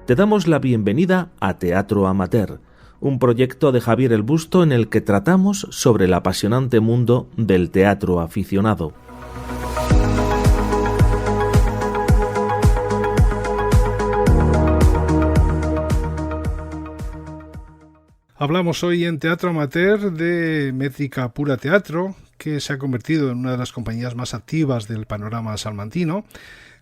Te damos la bienvenida a Teatro Amateur, un proyecto de Javier el Busto en el que tratamos sobre el apasionante mundo del teatro aficionado. Hablamos hoy en Teatro Amateur de Métrica Pura Teatro, que se ha convertido en una de las compañías más activas del panorama salmantino,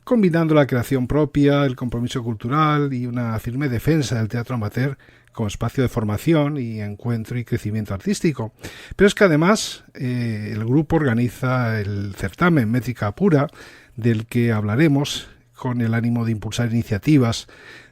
combinando la creación propia, el compromiso cultural y una firme defensa del teatro amateur como espacio de formación y encuentro y crecimiento artístico. Pero es que además el grupo organiza el certamen Métrica Pura, del que hablaremos con el ánimo de impulsar iniciativas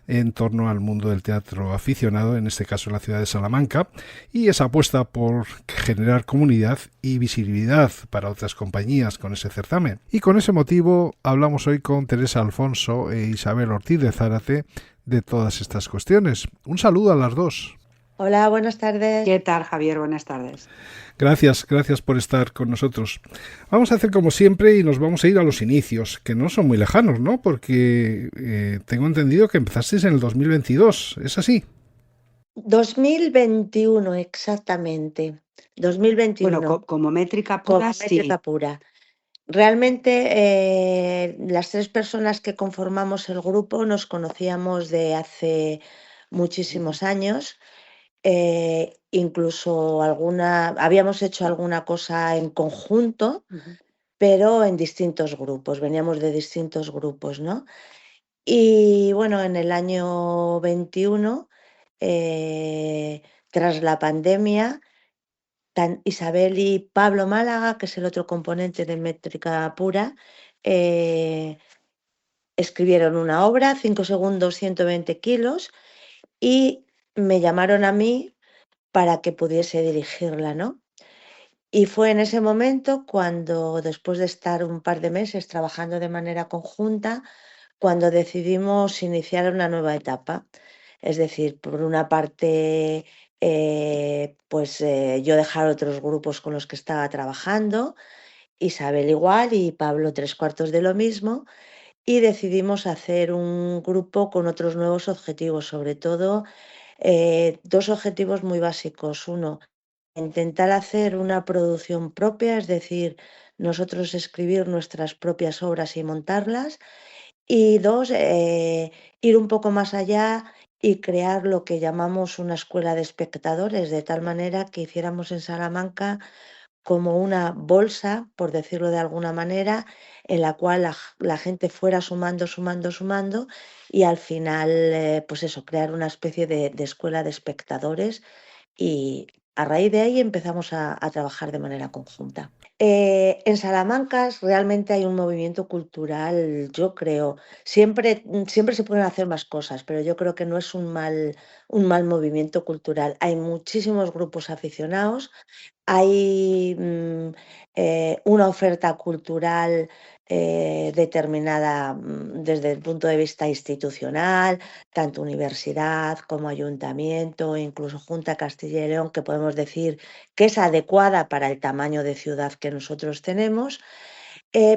en torno al mundo del teatro aficionado, en este caso en la ciudad de Salamanca, y esa apuesta por generar comunidad y visibilidad para otras compañías con ese certamen. Y con ese motivo hablamos hoy con Teresa Alfonso e Isabel Ortiz de Zárate de todas estas cuestiones. Un saludo a las dos. Hola, buenas tardes. ¿Qué tal, Javier? Buenas tardes. Gracias por estar con nosotros. Vamos a hacer como siempre y nos vamos a ir a los inicios, que no son muy lejanos, ¿no? Porque tengo entendido que empezasteis en el 2022, ¿es así? 2021, exactamente. 2021. Bueno, como métrica como pura, métrica sí. pura. Realmente las tres personas que conformamos el grupo nos conocíamos de hace muchísimos años. Incluso habíamos hecho alguna cosa en conjunto, pero en distintos grupos, veníamos de distintos grupos, ¿no? Y bueno, en el año 21, tras la pandemia, Isabel y Pablo Málaga, que es el otro componente de Métrica Pura, escribieron una obra, 5 segundos, 120 kilos, y me llamaron a mí para que pudiese dirigirla, ¿no? Y fue en ese momento cuando, después de estar un par de meses trabajando de manera conjunta, cuando decidimos iniciar una nueva etapa. Es decir, por una parte, yo dejar otros grupos con los que estaba trabajando, Isabel igual y Pablo tres cuartos de lo mismo, y decidimos hacer un grupo con otros nuevos objetivos, sobre todo dos objetivos muy básicos. Uno, intentar hacer una producción propia, es decir, nosotros escribir nuestras propias obras y montarlas. Y dos, ir un poco más allá y crear lo que llamamos una escuela de espectadores, de tal manera que hiciéramos en Salamanca como una bolsa, por decirlo de alguna manera, en la cual la gente fuera sumando, sumando, sumando, y al final, pues eso, crear una especie de escuela de espectadores, y a raíz de ahí empezamos a trabajar de manera conjunta. En Salamanca realmente hay un movimiento cultural, yo creo. Siempre se pueden hacer más cosas, pero yo creo que no es un mal movimiento cultural. Hay muchísimos grupos aficionados, hay una oferta cultural determinada desde el punto de vista institucional, tanto universidad como ayuntamiento, incluso Junta de Castilla y León, que podemos decir que es adecuada para el tamaño de ciudad que nosotros tenemos,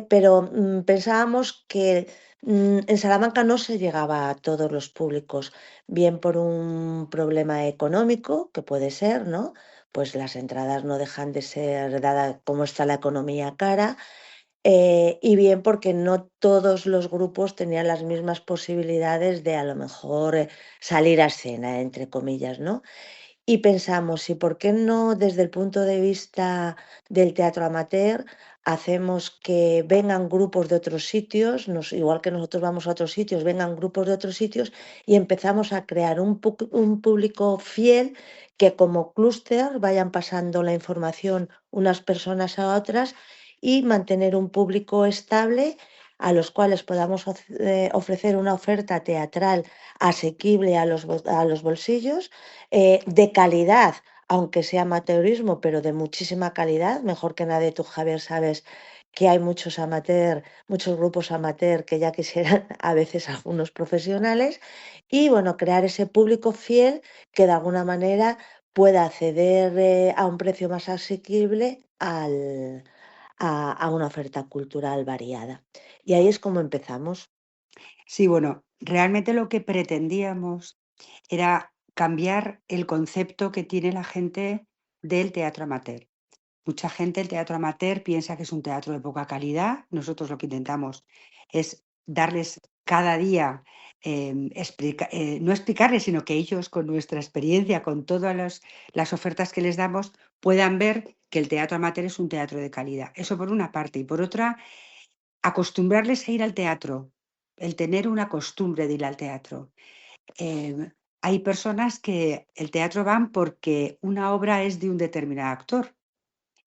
pero pensábamos que en Salamanca no se llegaba a todos los públicos, bien por un problema económico, que puede ser, ¿no? Pues las entradas no dejan de ser, dada cómo está la economía cara, y bien porque no todos los grupos tenían las mismas posibilidades de a lo mejor salir a escena, entre comillas, ¿no? Y pensamos, ¿y por qué no desde el punto de vista del teatro amateur hacemos que vengan grupos de otros sitios, igual que nosotros vamos a otros sitios, vengan grupos de otros sitios y empezamos a crear un público fiel que como clúster vayan pasando la información unas personas a otras y mantener un público estable a los cuales podamos ofrecer una oferta teatral asequible a los bolsillos, de calidad, aunque sea amateurismo, pero de muchísima calidad. Mejor que nadie tú, Javier, sabes que hay muchos grupos amateur que ya quisieran a veces algunos profesionales. Y bueno, crear ese público fiel que de alguna manera pueda acceder a un precio más asequible a una oferta cultural variada. Y ahí es como empezamos. Sí, bueno, realmente lo que pretendíamos era cambiar el concepto que tiene la gente del teatro amateur. Mucha gente el teatro amateur piensa que es un teatro de poca calidad. Nosotros lo que intentamos es darles cada día, no explicarles, sino que ellos con nuestra experiencia, con todas las ofertas que les damos, puedan ver que el teatro amateur es un teatro de calidad. Eso por una parte. Y por otra, acostumbrarles a ir al teatro, el tener una costumbre de ir al teatro. Hay personas que el teatro van porque una obra es de un determinado actor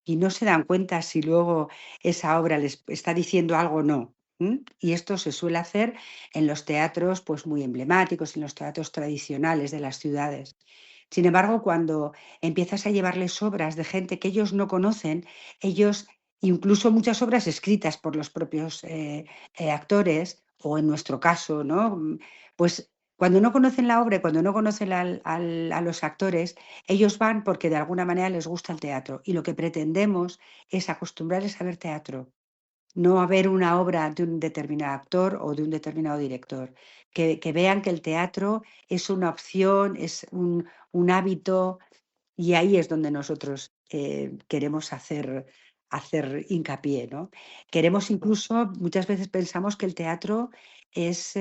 y no se dan cuenta si luego esa obra les está diciendo algo o no. Y esto se suele hacer en los teatros pues muy emblemáticos, en los teatros tradicionales de las ciudades. Sin embargo, cuando empiezas a llevarles obras de gente que ellos no conocen, ellos, incluso muchas obras escritas por los propios actores, o en nuestro caso, ¿no? Pues cuando no conocen la obra y cuando no conocen a los actores, ellos van porque de alguna manera les gusta el teatro. Y lo que pretendemos es acostumbrarles a ver teatro, no a ver una obra de un determinado actor o de un determinado director. Que vean que el teatro es una opción, es un hábito, y ahí es donde nosotros queremos hacer hincapié, ¿no? Queremos incluso, muchas veces pensamos que el teatro es,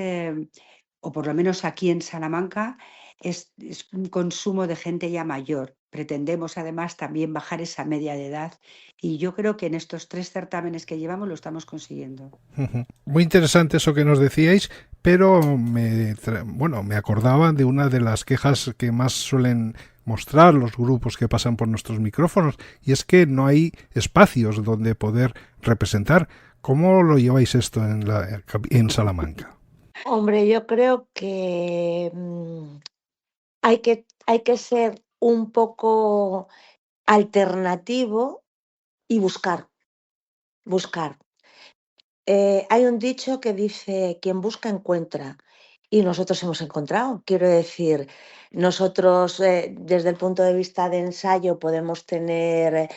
o por lo menos aquí en Salamanca, es un consumo de gente ya mayor. Pretendemos además también bajar esa media de edad y yo creo que en estos 3 certámenes que llevamos lo estamos consiguiendo. Muy interesante eso que nos decíais, pero me acordaba de una de las quejas que más suelen mostrar los grupos que pasan por nuestros micrófonos, y es que no hay espacios donde poder representar. ¿Cómo lo lleváis esto en Salamanca? Hombre, yo creo que hay que ser un poco alternativo y buscar. Hay un dicho que dice, quien busca encuentra, y nosotros hemos encontrado. Quiero decir, nosotros desde el punto de vista de ensayo podemos tener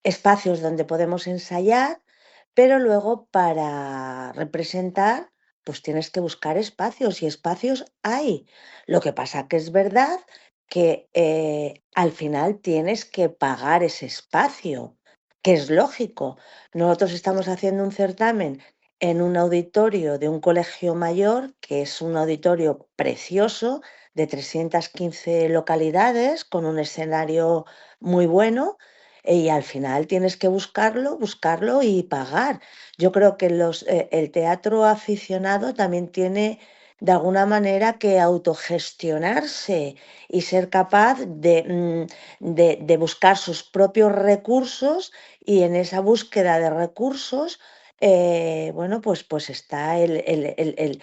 espacios donde podemos ensayar, pero luego para representar, pues tienes que buscar espacios y espacios hay. Lo que pasa que es verdad que al final tienes que pagar ese espacio, que es lógico. Nosotros estamos haciendo un certamen en un auditorio de un colegio mayor, que es un auditorio precioso, de 315 localidades, con un escenario muy bueno, y al final tienes que buscarlo y pagar. Yo creo que el teatro aficionado también tiene de alguna manera que autogestionarse y ser capaz de buscar sus propios recursos, y en esa búsqueda de recursos, bueno, pues está el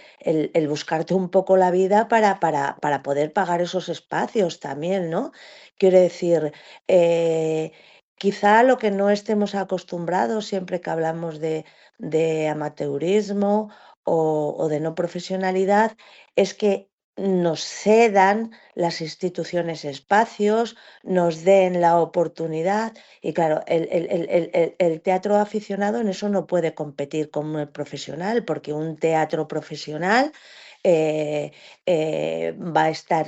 buscarte un poco la vida para poder pagar esos espacios también, ¿no? Quiero decir, quizá lo que no estemos acostumbrados siempre que hablamos de amateurismo o de no profesionalidad es que nos cedan las instituciones espacios, nos den la oportunidad. Y claro, el teatro aficionado en eso no puede competir con el profesional, porque un teatro profesional va a estar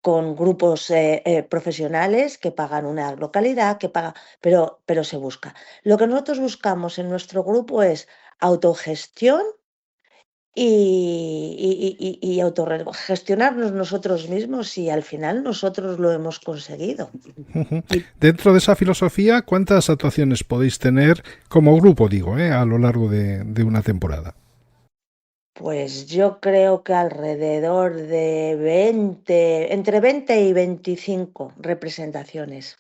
con grupos profesionales que pagan una localidad, pero se busca. Lo que nosotros buscamos en nuestro grupo es autogestión y autorgestionarnos nosotros mismos, y al final nosotros lo hemos conseguido. Dentro de esa filosofía, ¿cuántas actuaciones podéis tener como grupo, digo, a lo largo de una temporada? Pues yo creo que alrededor de 20, entre 20 y 25 representaciones.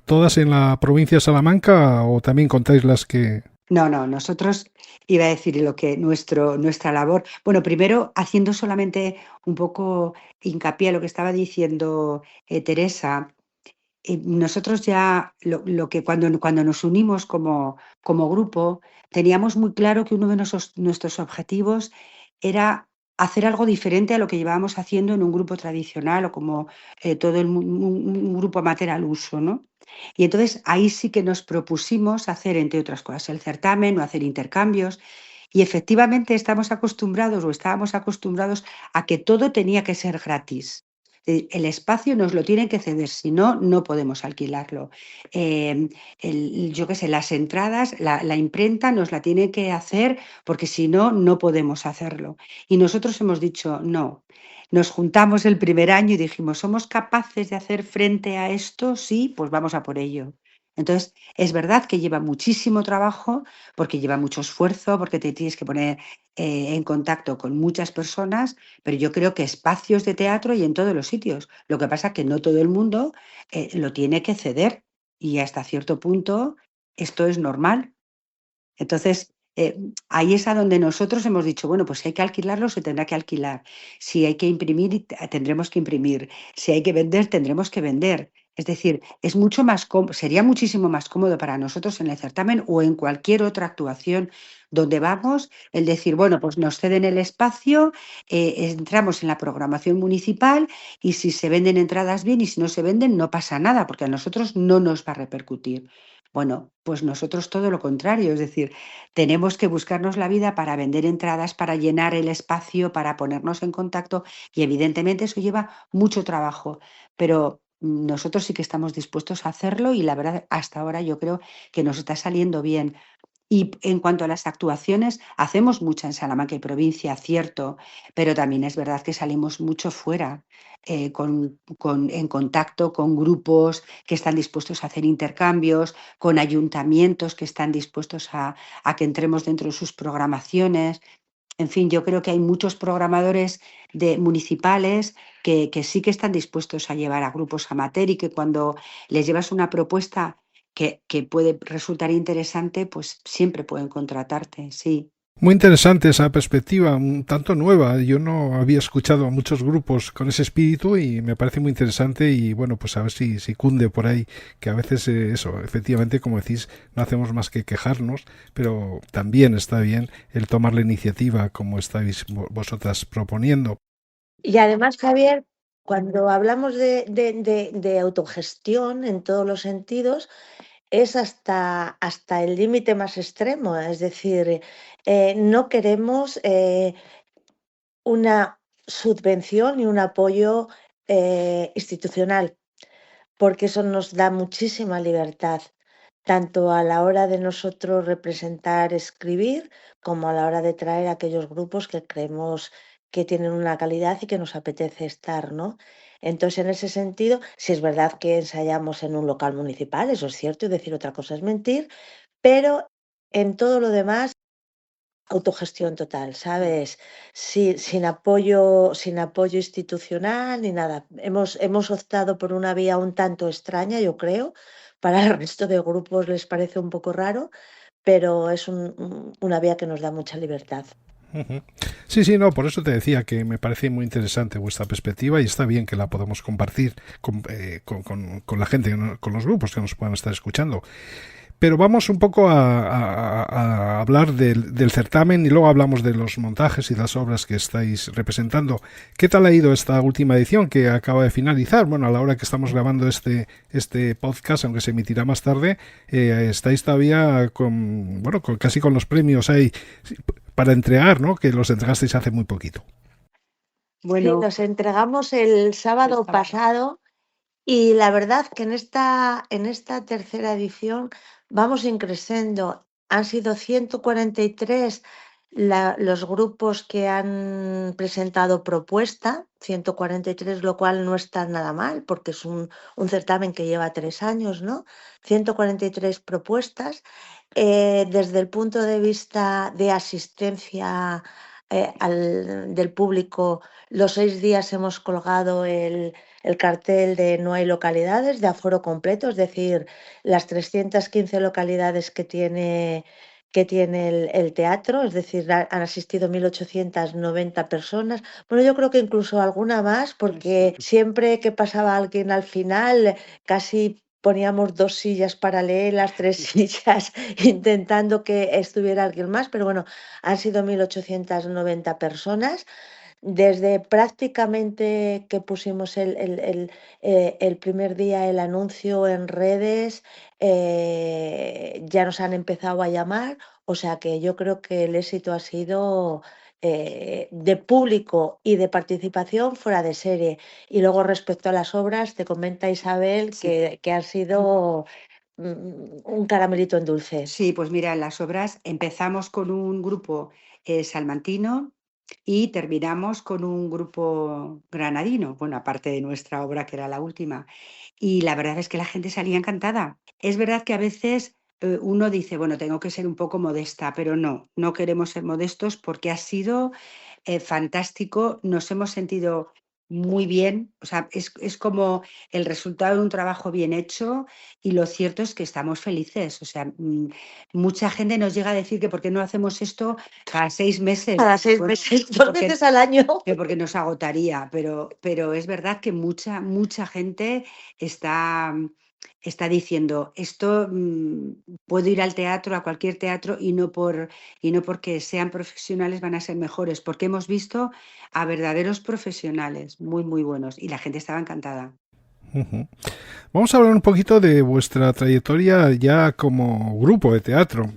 ¿Todas en la provincia de Salamanca o también contáis las que...? No, nosotros iba a decir lo que nuestra labor, bueno, primero haciendo solamente un poco hincapié a lo que estaba diciendo Teresa. Nosotros ya lo que cuando nos unimos como grupo, teníamos muy claro que uno de nuestros objetivos era hacer algo diferente a lo que llevábamos haciendo en un grupo tradicional o como todo un grupo amateur al uso, ¿no? Y entonces ahí sí que nos propusimos hacer, entre otras cosas, el certamen o hacer intercambios. Y efectivamente estamos acostumbrados o estábamos acostumbrados a que todo tenía que ser gratis. El espacio nos lo tienen que ceder, si no, no podemos alquilarlo. Yo qué sé, las entradas, la imprenta nos la tiene que hacer porque si no, no podemos hacerlo. Y nosotros hemos dicho, no. Nos juntamos el primer año y dijimos, ¿somos capaces de hacer frente a esto? Sí, pues vamos a por ello. Entonces, es verdad que lleva muchísimo trabajo, porque lleva mucho esfuerzo, porque te tienes que poner en contacto con muchas personas, pero yo creo que espacios de teatro y en todos los sitios. Lo que pasa es que no todo el mundo lo tiene que ceder y hasta cierto punto esto es normal. Entonces, ahí es a donde nosotros hemos dicho, bueno, pues si hay que alquilarlo, se tendrá que alquilar. Si hay que imprimir, tendremos que imprimir. Si hay que vender, tendremos que vender. Es decir, es mucho más sería muchísimo más cómodo para nosotros en el certamen o en cualquier otra actuación donde vamos, el decir, bueno, pues nos ceden el espacio, entramos en la programación municipal y si se venden entradas bien y si no se venden, no pasa nada, porque a nosotros no nos va a repercutir. Bueno, pues nosotros todo lo contrario, es decir, tenemos que buscarnos la vida para vender entradas, para llenar el espacio, para ponernos en contacto y evidentemente eso lleva mucho trabajo, pero nosotros sí que estamos dispuestos a hacerlo y la verdad hasta ahora yo creo que nos está saliendo bien. Y en cuanto a las actuaciones, hacemos mucha en Salamanca y provincia, cierto, pero también es verdad que salimos mucho fuera, en contacto con grupos que están dispuestos a hacer intercambios, con ayuntamientos que están dispuestos a que entremos dentro de sus programaciones. En fin, yo creo que hay muchos programadores municipales que sí que están dispuestos a llevar a grupos amateur y que cuando les llevas una propuesta que puede resultar interesante, pues siempre pueden contratarte, sí. Muy interesante esa perspectiva, un tanto nueva. Yo no había escuchado a muchos grupos con ese espíritu y me parece muy interesante y bueno, pues a ver si cunde por ahí, que a veces eso, efectivamente, como decís, no hacemos más que quejarnos, pero también está bien el tomar la iniciativa como estáis vosotras proponiendo. Y además, Javier, cuando hablamos de autogestión en todos los sentidos, es hasta el límite más extremo. Es decir, no queremos una subvención y un apoyo institucional, porque eso nos da muchísima libertad, tanto a la hora de nosotros representar, escribir, como a la hora de traer aquellos grupos que creemos que tienen una calidad y que nos apetece estar, ¿no? Entonces, en ese sentido, si es verdad que ensayamos en un local municipal, eso es cierto, y decir otra cosa es mentir, pero en todo lo demás autogestión total, ¿sabes? Sin apoyo institucional ni nada. Hemos optado por una vía un tanto extraña, yo creo. Para el resto de grupos les parece un poco raro, pero es una vía que nos da mucha libertad. Ujú. Sí, sí, no, por eso te decía que me parece muy interesante vuestra perspectiva y está bien que la podamos compartir con la gente, con los grupos que nos puedan estar escuchando. Pero vamos un poco a hablar del certamen y luego hablamos de los montajes y las obras que estáis representando. ¿Qué tal ha ido esta última edición que acaba de finalizar? Bueno, a la hora que estamos grabando este podcast, aunque se emitirá más tarde, estáis todavía casi con los premios ahí para entregar, ¿no? Que los entregasteis hace muy poquito. Sí, Bueno, nos entregamos el sábado pasado y la verdad que en esta tercera edición vamos increciendo. Han sido 143 los grupos que han presentado propuesta, 143, lo cual no está nada mal porque es un certamen que lleva 3 años, ¿no? 143 propuestas. Desde el punto de vista de asistencia del público, los 6 días hemos colgado el cartel de no hay localidades, de aforo completo, es decir, las 315 localidades que tiene el teatro, es decir, han asistido 1.890 personas. Bueno, yo creo que incluso alguna más, porque siempre que pasaba alguien al final, casi poníamos 2 sillas paralelas, 3 sillas, intentando que estuviera alguien más, pero bueno, han sido 1.890 personas. desde prácticamente que pusimos el primer día el anuncio en redes, ya nos han empezado a llamar, o sea que yo creo que el éxito ha sido de público y de participación fuera de serie. Y luego respecto a las obras, te comenta Isabel Sí. que ha sido un caramelito en dulce. Sí, pues mira, en las obras empezamos con un grupo salmantino y terminamos con un grupo granadino, bueno, aparte de nuestra obra que era la última. Y la verdad es que la gente salía encantada. Es verdad que a veces uno dice, bueno, tengo que ser un poco modesta, pero no, no queremos ser modestos porque ha sido fantástico, nos hemos sentido muy bien, o sea, es como el resultado de un trabajo bien hecho y lo cierto es que estamos felices, o sea, mucha gente nos llega a decir que por qué no hacemos esto cada 6 meses. Cada 6 meses, 2 veces al año. Porque nos agotaría, pero es verdad que mucha gente está diciendo, esto puedo ir al teatro, a cualquier teatro, y no porque sean profesionales van a ser mejores, porque hemos visto a verdaderos profesionales muy, muy buenos, y la gente estaba encantada. Ujú. Vamos a hablar un poquito de vuestra trayectoria ya como grupo de teatro.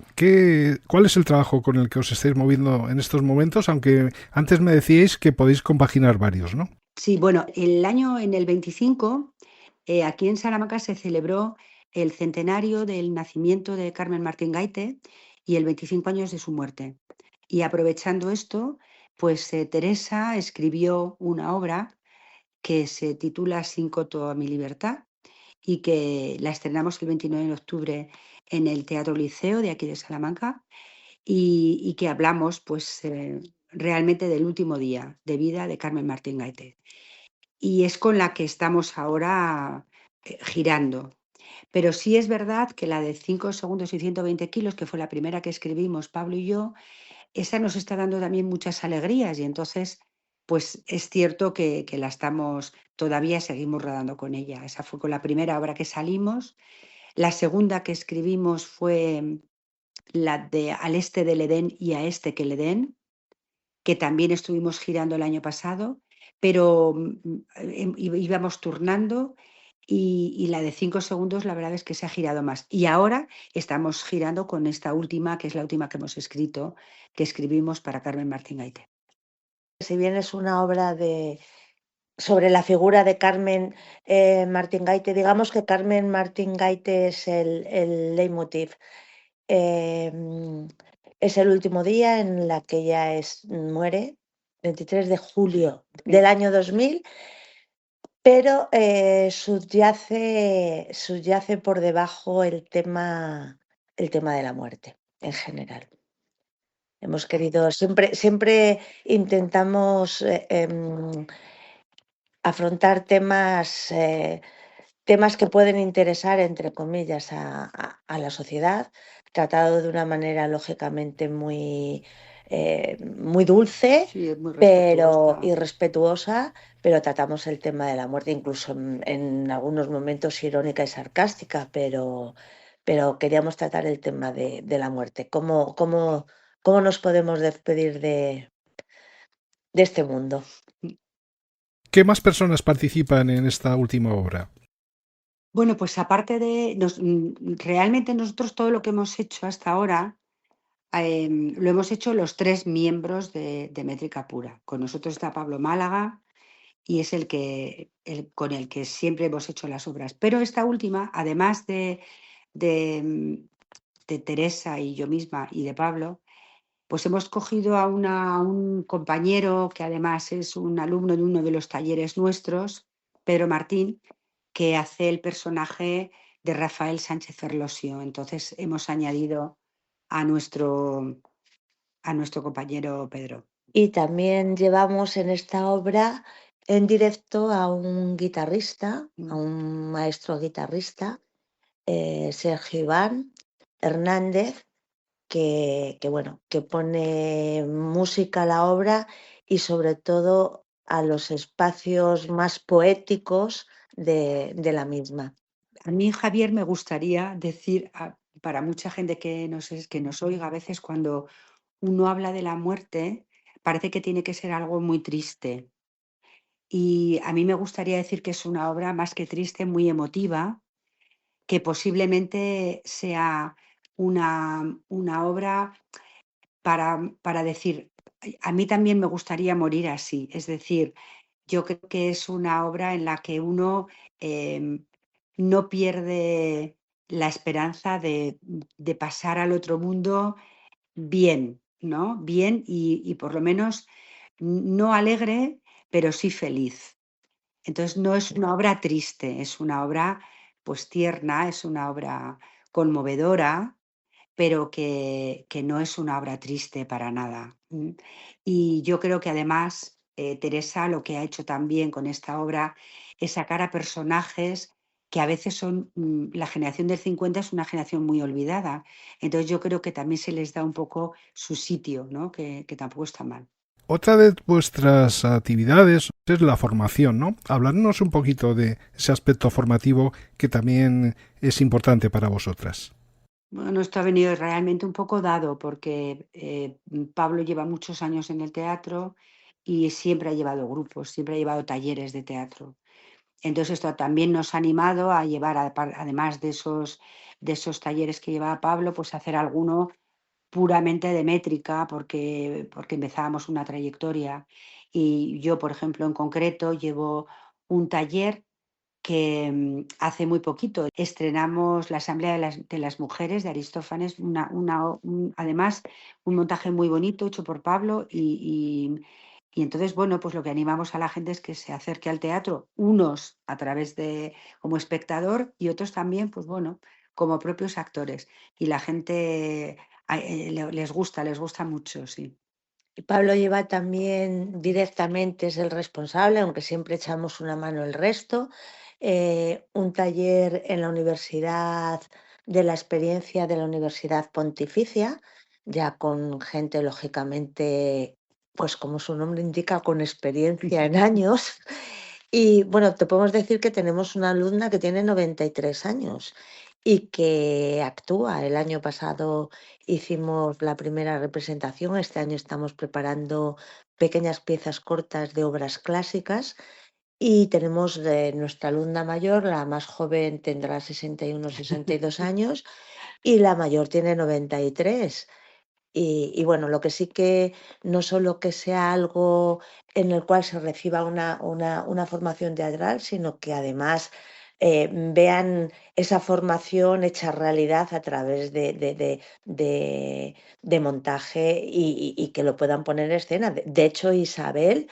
¿Cuál es el trabajo con el que os estáis moviendo en estos momentos? Aunque antes me decíais que podéis compaginar varios, ¿no? Sí, bueno, en el 25, aquí en Salamanca se celebró el centenario del nacimiento de Carmen Martín Gaite y el 25 años de su muerte. Y aprovechando esto, pues Teresa escribió una obra que se titula Sin coto a mi libertad y que la estrenamos el 29 de octubre en el Teatro Liceo de aquí de Salamanca y que hablamos pues realmente del último día de vida de Carmen Martín Gaite. Y es con la que estamos ahora girando. Pero sí es verdad que la de 5 segundos y 120 kilos, que fue la primera que escribimos Pablo y yo, esa nos está dando también muchas alegrías y entonces, pues es cierto que todavía seguimos rodando con ella. Esa fue con la primera obra que salimos. La segunda que escribimos fue la de Al este del Edén y a este que le den, que también estuvimos girando el año pasado, pero íbamos turnando y la de 5 segundos la verdad es que se ha girado más. Y ahora estamos girando con esta última, que es la última que hemos escrito, que escribimos para Carmen Martín Gaite. Si bien es una obra sobre la figura de Carmen Martín Gaite, digamos que Carmen Martín Gaite es el leitmotiv. Eh, es el último día en la que ella muere, 23 de julio del año 2000, pero subyace por debajo el tema de la muerte en general. Hemos querido, siempre intentamos afrontar temas que pueden interesar, entre comillas, a la sociedad, tratado de una manera lógicamente muy dulce, Sí, es muy y respetuosa. respetuosa, pero tratamos el tema de la muerte, incluso en algunos momentos irónica y sarcástica, pero queríamos tratar el tema de la muerte. ¿Cómo nos podemos despedir de este mundo? ¿Qué más personas participan en esta última obra? Bueno, pues aparte realmente nosotros todo lo que hemos hecho hasta ahora lo hemos hecho los 3 miembros de Métrica Pura. Con nosotros está Pablo Málaga y es con el que siempre hemos hecho las obras. Pero esta última, además de, mm, de Teresa y yo misma y de Pablo, pues hemos cogido a un compañero que además es un alumno de uno de los talleres nuestros, Pedro Martín, que hace el personaje de Rafael Sánchez Ferlosio. Entonces hemos añadido a nuestro compañero Pedro. Y también llevamos en esta obra en directo a un guitarrista, a un maestro guitarrista, Sergio Iván Hernández, que pone música a la obra y sobre todo a los espacios más poéticos de la misma. A mí, Javier, me gustaría decir para mucha gente que nos oiga a veces cuando uno habla de la muerte, parece que tiene que ser algo muy triste. Y a mí me gustaría decir que es una obra más que triste, muy emotiva, que posiblemente sea una obra para decir, a mí también me gustaría morir así. Es decir, yo creo que es una obra en la que uno em, no pierde la esperanza de pasar al otro mundo bien, ¿no? Bien y por lo menos no alegre, pero sí feliz. Entonces no es una obra triste, es una obra pues tierna, es una obra conmovedora, pero que no es una obra triste para nada. Y yo creo que además Teresa lo que ha hecho también con esta obra es sacar a personajes que a veces son, la generación del 50 es una generación muy olvidada. Entonces yo creo que también se les da un poco su sitio, ¿no? Que tampoco está mal. Otra de vuestras actividades es la formación, ¿no? Hablarnos un poquito de ese aspecto formativo que también es importante para vosotras. Bueno, esto ha venido realmente un poco dado porque Pablo lleva muchos años en el teatro y siempre ha llevado grupos, siempre ha llevado talleres de teatro. Entonces esto también nos ha animado a llevar, además de esos talleres que llevaba Pablo, pues hacer alguno puramente de métrica porque empezábamos una trayectoria. Y yo, por ejemplo, en concreto, llevo un taller que hace muy poquito estrenamos la Asamblea de las Mujeres de Aristófanes, además un montaje muy bonito hecho por Pablo y entonces, bueno, pues lo que animamos a la gente es que se acerque al teatro, unos a través de como espectador y otros también, pues bueno, como propios actores. Y la gente les gusta mucho, sí. Y Pablo lleva también directamente, es el responsable, aunque siempre echamos una mano el resto, un taller en la universidad de la experiencia de la Universidad Pontificia, ya con gente, lógicamente, pues como su nombre indica, con experiencia en años. Y bueno, te podemos decir que tenemos una alumna que tiene 93 años y que actúa. El año pasado hicimos la primera representación, este año estamos preparando pequeñas piezas cortas de obras clásicas y tenemos nuestra alumna mayor, la más joven tendrá 61 o 62 años y la mayor tiene 93. Y bueno, lo que sí que no solo que sea algo en el cual se reciba una formación teatral, sino que además vean esa formación hecha realidad a través de montaje y que lo puedan poner en escena. De hecho, Isabel,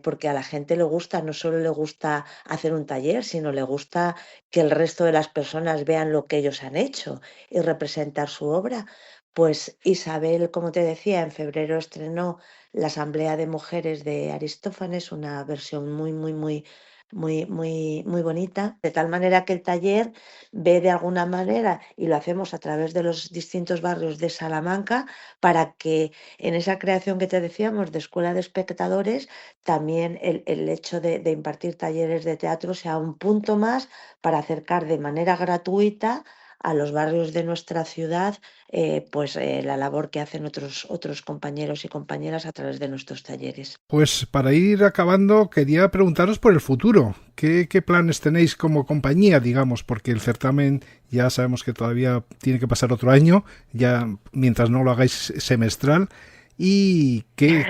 porque a la gente le gusta, no solo le gusta hacer un taller, sino le gusta que el resto de las personas vean lo que ellos han hecho y representar su obra. Pues Isabel, como te decía, en febrero estrenó la Asamblea de Mujeres de Aristófanes, una versión muy bonita, de tal manera que el taller ve de alguna manera, y lo hacemos a través de los distintos barrios de Salamanca, para que en esa creación que te decíamos de escuela de espectadores, también el hecho de impartir talleres de teatro sea un punto más para acercar de manera gratuita a los barrios de nuestra ciudad la labor que hacen otros compañeros y compañeras a través de nuestros talleres. Pues para ir acabando, quería preguntaros por el futuro. ¿Qué planes tenéis como compañía, digamos? Porque el certamen ya sabemos que todavía tiene que pasar otro año, ya mientras no lo hagáis semestral. ¿Y qué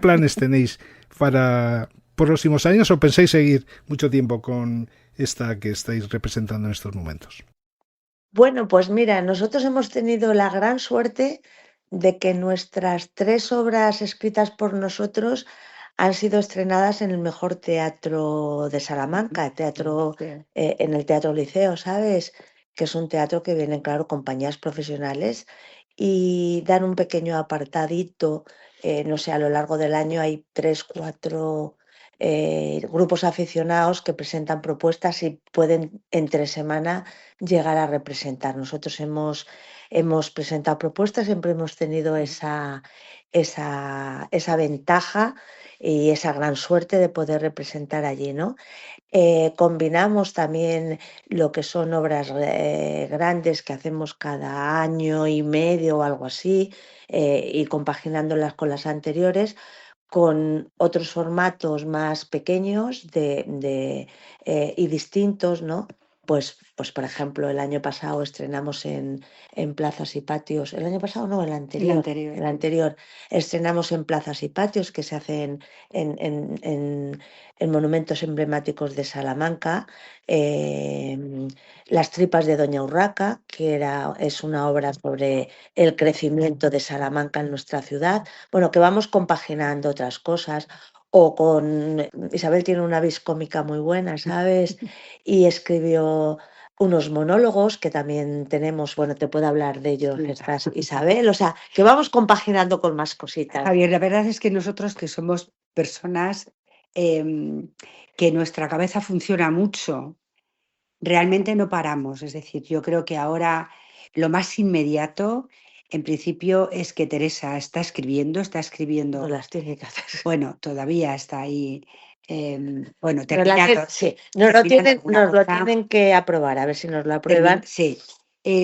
planes tenéis para próximos años o pensáis seguir mucho tiempo con esta que estáis representando en estos momentos? Bueno, pues mira, nosotros hemos tenido la gran suerte de que nuestras tres obras escritas por nosotros han sido estrenadas en el mejor teatro de Salamanca, Sí. en el Teatro Liceo, ¿sabes? Que es un teatro que vienen, claro, compañías profesionales y dan un pequeño apartadito, no sé, a lo largo del año hay tres, cuatro grupos aficionados que presentan propuestas y pueden entre semana llegar a representar. Nosotros hemos presentado propuestas, siempre hemos tenido esa ventaja y esa gran suerte de poder representar allí, ¿no? Combinamos también lo que son obras grandes que hacemos cada año y medio o algo así, y compaginándolas con las anteriores, con otros formatos más pequeños y distintos, ¿no? Pues, por ejemplo, el año pasado estrenamos en Plazas y Patios, el año pasado no, el anterior, estrenamos en Plazas y Patios que se hacen en monumentos emblemáticos de Salamanca, Las tripas de Doña Urraca, que es una obra sobre el crecimiento de Salamanca en nuestra ciudad. Bueno, que vamos compaginando otras cosas. O con Isabel tiene una vis cómica muy buena, ¿sabes? Y escribió unos monólogos que también tenemos, bueno, te puedo hablar de ellos, estás Isabel, o sea, que vamos compaginando con más cositas. Javier, la verdad es que nosotros que somos personas que nuestra cabeza funciona mucho, realmente no paramos. Es decir, yo creo que ahora lo más inmediato, en principio, es que Teresa está escribiendo. No las tiene que hacer. Bueno, todavía está ahí. Bueno, terminando. Sí, nos lo tienen que aprobar, a ver si nos lo aprueban. Sí.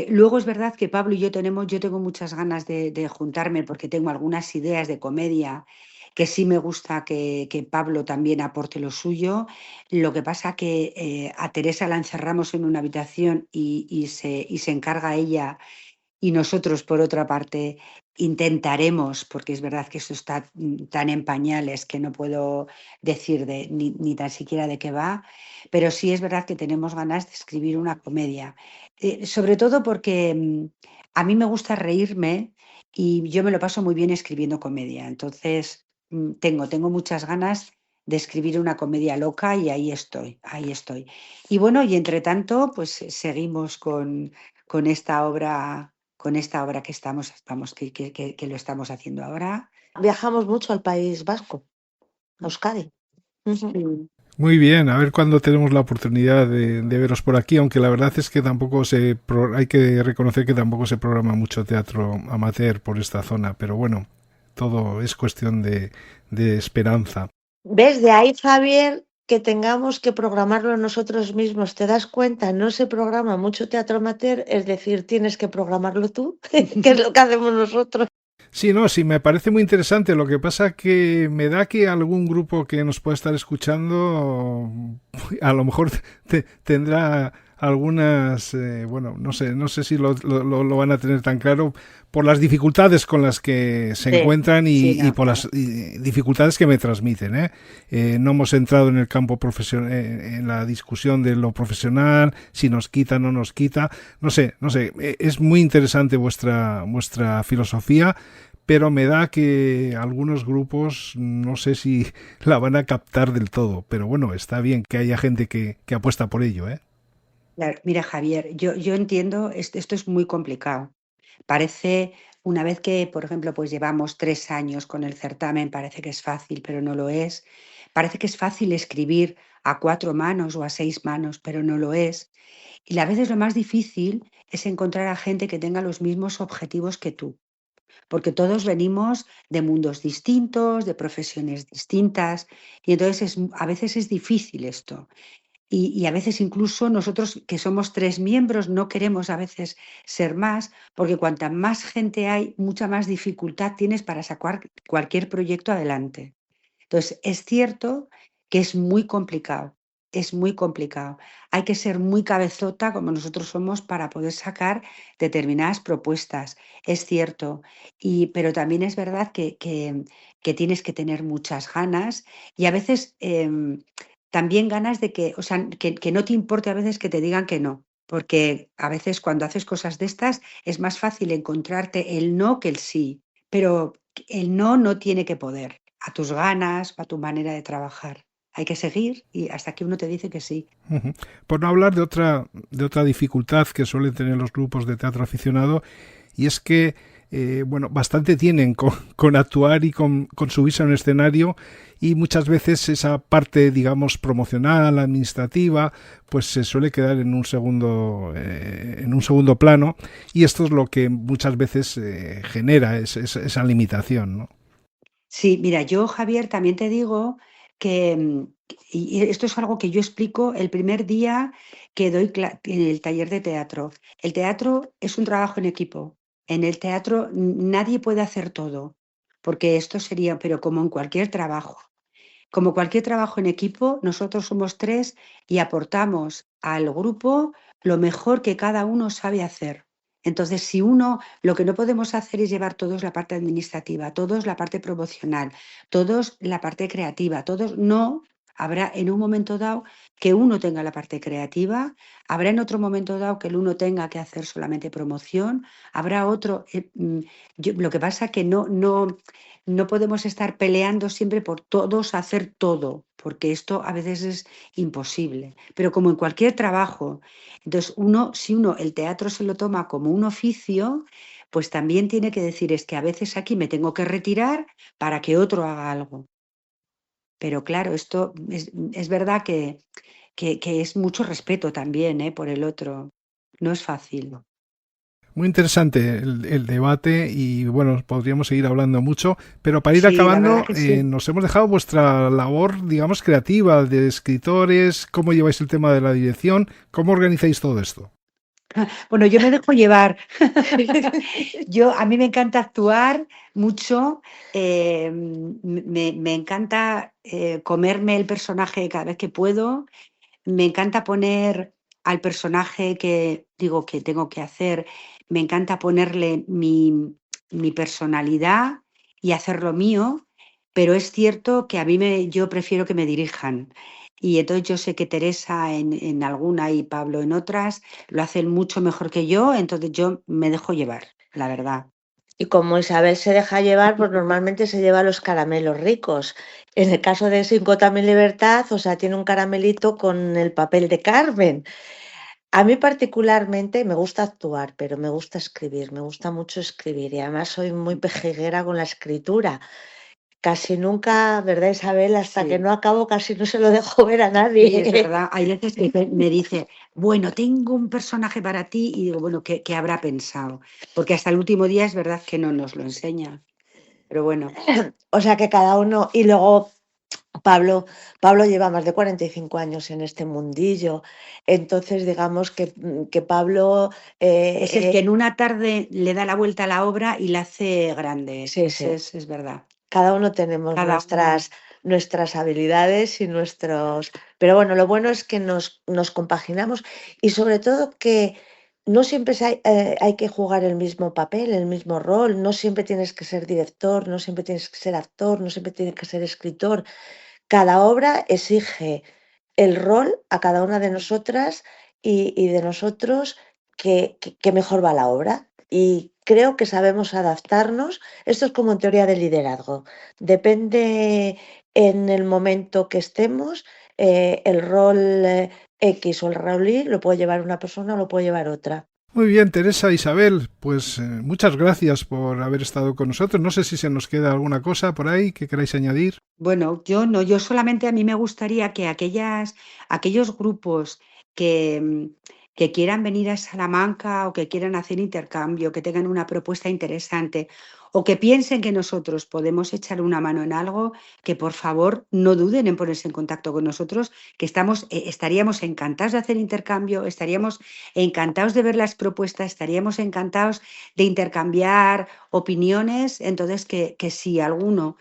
Luego es verdad que Pablo y yo tengo muchas ganas de juntarme porque tengo algunas ideas de comedia que sí me gusta que Pablo también aporte lo suyo. Lo que pasa que a Teresa la encerramos en una habitación y se encarga ella, y nosotros, por otra parte, intentaremos, porque es verdad que eso está tan en pañales que no puedo decir ni tan siquiera de qué va, pero sí es verdad que tenemos ganas de escribir una comedia. Sobre todo porque a mí me gusta reírme y yo me lo paso muy bien escribiendo comedia. Entonces, tengo muchas ganas de escribir una comedia loca y ahí estoy. Y bueno, y entre tanto, pues seguimos con esta obra que que lo estamos haciendo ahora. Viajamos mucho al País Vasco, a Euskadi. Sí. Muy bien, a ver cuándo tenemos la oportunidad de veros por aquí, aunque la verdad es que hay que reconocer que tampoco se programa mucho teatro amateur por esta zona, pero bueno, todo es cuestión de esperanza. ¿Ves? De ahí, Javier, que tengamos que programarlo nosotros mismos. ¿Te das cuenta? No se programa mucho teatro amateur, es decir, tienes que programarlo tú, que es lo que hacemos nosotros. Sí, me parece muy interesante. Lo que pasa que me da que algún grupo que nos pueda estar escuchando a lo mejor tendrá algunas, bueno, no sé si lo van a tener tan claro por las dificultades con las que se encuentran y por las dificultades que me transmiten. No hemos entrado en el campo profesional, en la discusión de lo profesional, si nos quita, no nos quita. No sé, es muy interesante vuestra filosofía, pero me da que algunos grupos no sé si la van a captar del todo, pero bueno, está bien que haya gente que apuesta por ello, ¿eh? Claro, mira, Javier, yo entiendo, esto es muy complicado. Parece, una vez que, por ejemplo, pues llevamos 3 años con el certamen, parece que es fácil, pero no lo es. Parece que es fácil escribir a 4 manos o a 6 manos, pero no lo es. Y a veces lo más difícil es encontrar a gente que tenga los mismos objetivos que tú, porque todos venimos de mundos distintos, de profesiones distintas, y entonces a veces es difícil esto. Y a veces incluso nosotros, que somos 3 miembros, no queremos a veces ser más, porque cuanta más gente hay, mucha más dificultad tienes para sacar cualquier proyecto adelante. Entonces, es cierto que es muy complicado, es muy complicado. Hay que ser muy cabezota, como nosotros somos, para poder sacar determinadas propuestas. Es cierto, pero también es verdad que tienes que tener muchas ganas y a veces también ganas de que, o sea, que no te importe a veces que te digan que no. Porque a veces cuando haces cosas de estas es más fácil encontrarte el no que el sí, pero el no tiene que poder a tus ganas o a tu manera de trabajar. Hay que seguir y hasta que uno te dice que sí. Uh-huh. Por no hablar de otra dificultad que suelen tener los grupos de teatro aficionado, y es que bueno, bastante tienen con actuar y con subirse a un escenario, y muchas veces esa parte, digamos, promocional, administrativa, pues se suele quedar en un segundo plano, y esto es lo que muchas veces genera esa limitación, ¿no? Sí, mira, yo, Javier, también te digo que, y esto es algo que yo explico el primer día que doy en el taller de teatro. El teatro es un trabajo en equipo. En el teatro nadie puede hacer todo, porque esto sería, pero como cualquier trabajo en equipo, nosotros somos tres y aportamos al grupo lo mejor que cada uno sabe hacer. Entonces, si lo que no podemos hacer es llevar todos la parte administrativa, todos la parte promocional, todos la parte creativa, todos no. Habrá en un momento dado que uno tenga la parte creativa, habrá en otro momento dado que el uno tenga que hacer solamente promoción, habrá otro. Lo que pasa es que no podemos estar peleando siempre por todos hacer todo, porque esto a veces es imposible. Pero como en cualquier trabajo, entonces si uno el teatro se lo toma como un oficio, pues también tiene que decir, es que a veces aquí me tengo que retirar para que otro haga algo. Pero claro, esto es verdad que es mucho respeto también, por el otro. No es fácil. Muy interesante el debate, y bueno, podríamos seguir hablando mucho, pero para ir Sí, la verdad acabando, que sí. nos hemos dejado vuestra labor, digamos, creativa, de escritores, cómo lleváis el tema de la dirección, cómo organizáis todo esto. Bueno, yo me dejo llevar. A mí me encanta actuar mucho, me encanta comerme el personaje cada vez que puedo, me encanta poner al personaje que digo que tengo que hacer, me encanta ponerle mi personalidad y hacerlo mío, pero es cierto que yo prefiero que me dirijan. Y entonces yo sé que Teresa en alguna y Pablo en otras lo hacen mucho mejor que yo, entonces yo me dejo llevar, la verdad. Y como Isabel se deja llevar, pues normalmente se lleva los caramelos ricos. En el caso de Cinco también Libertad, o sea, tiene un caramelito con el papel de Carmen. A mí particularmente me gusta actuar, pero me gusta escribir, me gusta mucho escribir, y además soy muy pejiguera con la escritura. Casi nunca, ¿verdad, Isabel? Hasta que Sí. no acabo, casi no se lo dejo ver a Sí, es nadie. verdad. Hay veces que me dice, bueno, tengo un personaje para ti, y digo, bueno, ¿qué habrá pensado? Porque hasta el último día es verdad que no nos lo enseña. Pero bueno, O sea que cada uno, y luego Pablo lleva más de 45 años en este mundillo, entonces digamos que Pablo, es el que en una tarde le da la vuelta a la obra y la hace grande. sí, sí, Es verdad. cada uno tenemos Cada uno. nuestras habilidades y nuestros... Pero bueno, lo bueno es que nos compaginamos, y sobre todo que no siempre hay que jugar el mismo papel, el mismo rol, no siempre tienes que ser director, no siempre tienes que ser actor, no siempre tienes que ser escritor. Cada obra exige el rol a cada una de nosotras y de nosotros que mejor va la obra. Y creo que sabemos adaptarnos. Esto es como en teoría de liderazgo. Depende en el momento que estemos, el rol X o el rol Y lo puede llevar una persona o lo puede llevar otra. Muy bien, Teresa, Isabel, pues muchas gracias por haber estado con nosotros. No sé si se nos queda alguna cosa por ahí que queráis añadir. Bueno, yo no, yo solamente a mí me gustaría que aquellos grupos que quieran venir a Salamanca o que quieran hacer intercambio, que tengan una propuesta interesante o que piensen que nosotros podemos echar una mano en algo, que por favor no duden en ponerse en contacto con nosotros, que estaríamos encantados de hacer intercambio, estaríamos encantados de ver las propuestas, estaríamos encantados de intercambiar opiniones. Entonces, que si alguno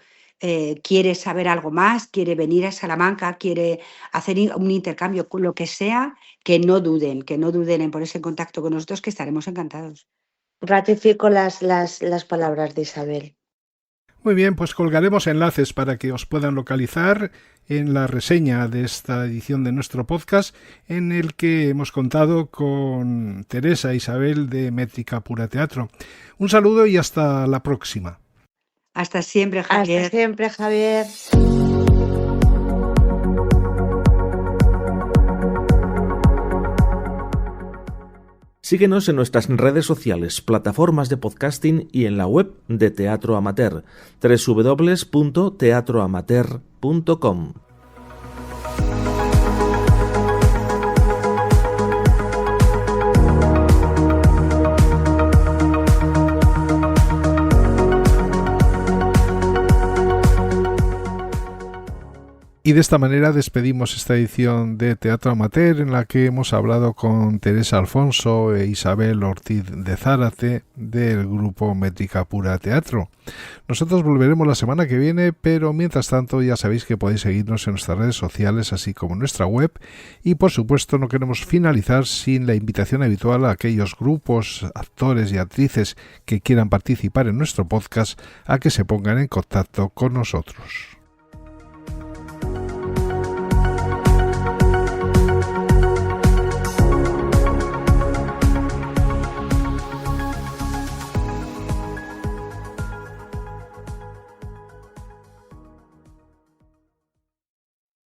quiere saber algo más, quiere venir a Salamanca, quiere hacer un intercambio, lo que sea, que no duden en ponerse en contacto con nosotros, que estaremos encantados. Ratifico las palabras de Isabel. Muy bien, pues colgaremos enlaces para que os puedan localizar en la reseña de esta edición de nuestro podcast, en el que hemos contado con Teresa e Isabel de Métrica Pura Teatro. Un saludo y hasta la próxima. Hasta siempre, Javier. Hasta siempre, Javier. Síguenos en nuestras redes sociales, plataformas de podcasting y en la web de Teatro Amateur, www.teatroamateur.com. Y de esta manera despedimos esta edición de Teatro Amateur, en la que hemos hablado con Teresa Alfonso e Isabel Ortiz de Zárate del grupo Métrica Pura Teatro. Nosotros volveremos la semana que viene, pero mientras tanto ya sabéis que podéis seguirnos en nuestras redes sociales, así como en nuestra web, y por supuesto no queremos finalizar sin la invitación habitual a aquellos grupos, actores y actrices que quieran participar en nuestro podcast a que se pongan en contacto con nosotros.